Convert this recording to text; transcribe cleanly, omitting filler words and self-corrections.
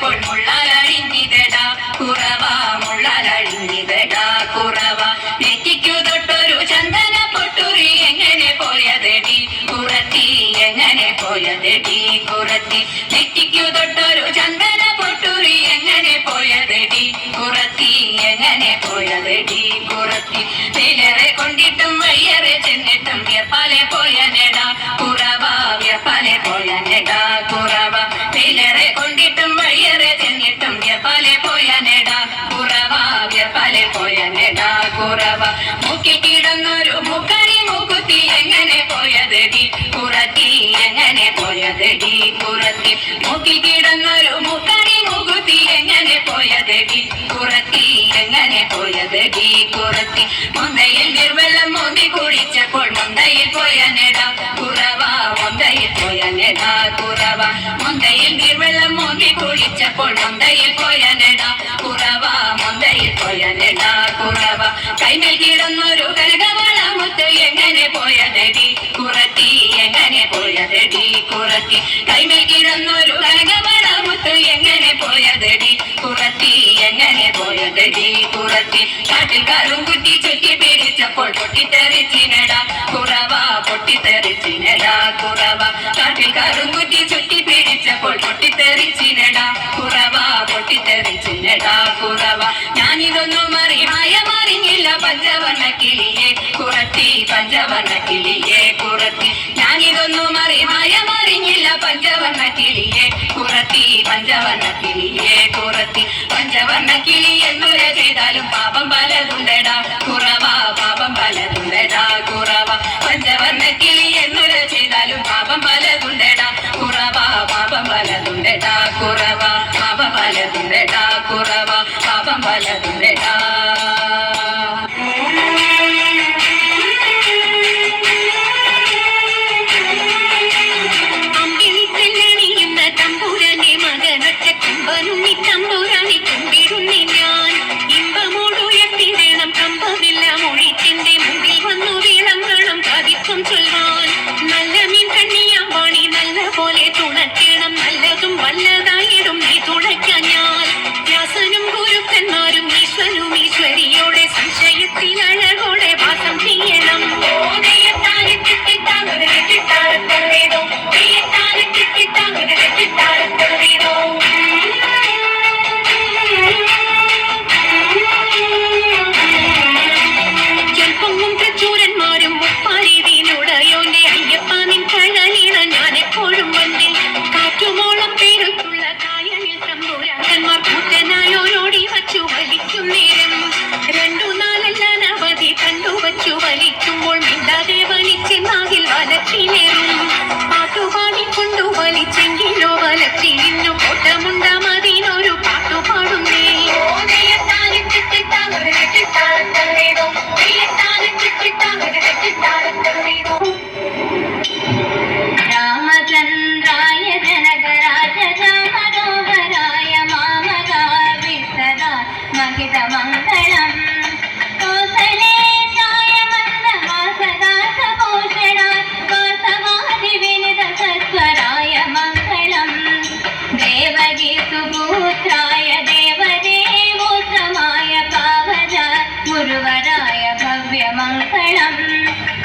പോയപ്പോൾ മുള്ളാലഴിഞ്ഞിതടാ കുറവ മുള്ളാലഴിഞ്ഞിതടാ കുറവ നെറ്റിക്കു തൊട്ടൊരു ചന്ദന പൊട്ടുറി എങ്ങനെ പോയതെടി കുറത്തി എങ്ങനെ പോയതെടി കുറത്തി നെറ്റിക്കു തൊട്ടൊരു ചന്ദന പൊട്ടുറി എങ്ങനെ പോയതെടി കുറത്തി എങ്ങനെ പോയതെടി കുറത്തി തേലേറെ കൊണ്ടിട്ടും വയ്യേറെ ചെന്നിട്ടും വ്യപ്പാലെ പോയനെടാ കുറവ വ്യപ്പാലെ പോയനെടാ കുറവ തേലേറെ കൊണ്ടിട്ടും വയ്യേറെ ചെന്നിട്ടും വ്യപ്പാലെ പോയനെടാ കുറവ വ്യപ്പാലെ പോയനെടാ കുറവ മുക്കി കിടന്നൊരു മുക്കണി മുക്കുത്തി എങ്ങനെ പോയതെടി കുറത്തി എങ്ങനെ പോയതെടി കുറത്തി മുക്കി കിടന്നൊരു മുക്കണി മുക്കുത്തി എങ്ങനെ പോയതെടി കുറത്തി എങ്ങനെ പോയതെടി കുറത്തി മുന്തയിൽ നിർവെള്ളം മോന്തി കുടിച്ചപ്പോൾ മുന്തയിൽ പോയനെടാ കുറവ മുന്തയിൽ പോയനെടാ കുറവ മുന്തയിൽ നിർവെള്ളം മോന്തി കുടിച്ചപ്പോൾ മുന്തയിൽ പോയനെടാ കുറവ മുന്തയിൽ പോയനെടാ കുറവ കൈമേൽ കിടന്നൊരു കനകവള മുത്ത് എങ്ങനെ പോയതെടി കുറത്തി എങ്ങനെ പോയതെടി കുറത്തി കൈമേൽ കിടന്നൊരു കനകവള മുത്ത് എങ്ങനെ പോയതെടി കുറത്തി എങ്ങനെ പോയതെടി കുറത്തി കാട്ടിൽ കാറും കുത്തി ചുറ്റി പിടിച്ചപ്പോൾ പൊട്ടിത്തെറിച്ചിനടാ കുറവ പൊട്ടിത്തെറിച്ചിനടാ കുറവ കാട്ടിൽ കാറും കുത്തി ചുറ്റി പിടിച്ചപ്പോൾ പൊട്ടിത്തെറിച്ചിനടാ കുറവ പൊട്ടിത്തെറിച്ചിനടാ കുറവ ഞാനിതൊന്നും അറിഞ്ഞില്ല പഞ്ചവർണ്ണ കിളിയെ കുറത്തി പഞ്ചവർണ്ണ കിളിയെ കുറത്തി ഞാനിതൊന്നും അറിഞ്ഞില്ല പഞ്ചവർണ്ണ കിളിയെ കുറത്തി പഞ്ചവർണ്ണ കിളിയെ കുറത്തി പഞ്ചവർണ്ണ കിളി എന്നുര ചെയ്താലും പാപം പലതുണ്ടടാ കുറവ പാപം പലതുണ്ടടാ കുറവ പഞ്ചവർണ്ണ കിളി എന്നുര ചെയ്താലും പാപം പലതുണ്ടടാ കുറവ പാപം പലതുണ്ടടാ കുറവ പാപം പലതുണ്ടടാ കുറവ പാപം പലതുണ്ടടാ गुरुवराय भव्यमङ्गलम्।